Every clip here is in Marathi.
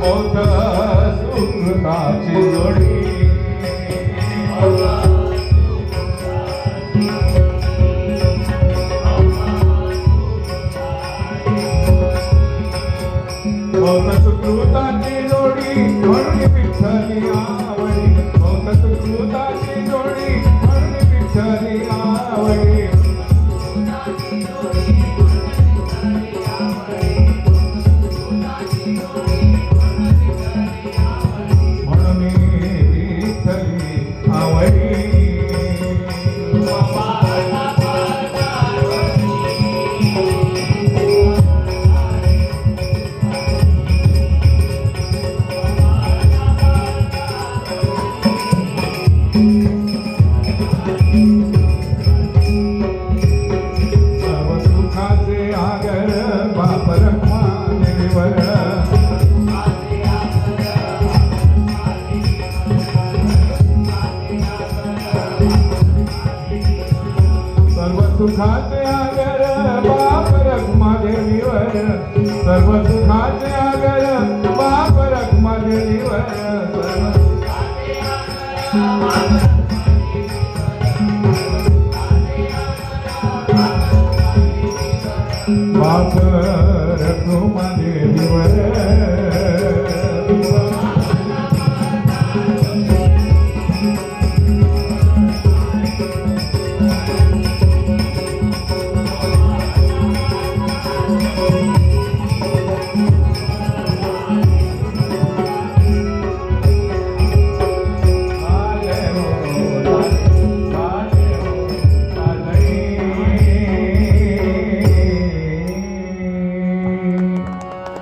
मोठ सुकृताची जोडी मोठ सुकृताची जोडी म्हणून विठ्ठली आवडी मोठ सुकृताची जोडी म्हणून विठ्ठली आवडी सुखाचे आगर बाप रखुमादेवीवर सर्व सुखाचे आगर बाप रखुमादेवीवर बाप रखुमादेवीवर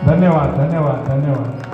धन्यवाद धन्यवाद धन्यवाद।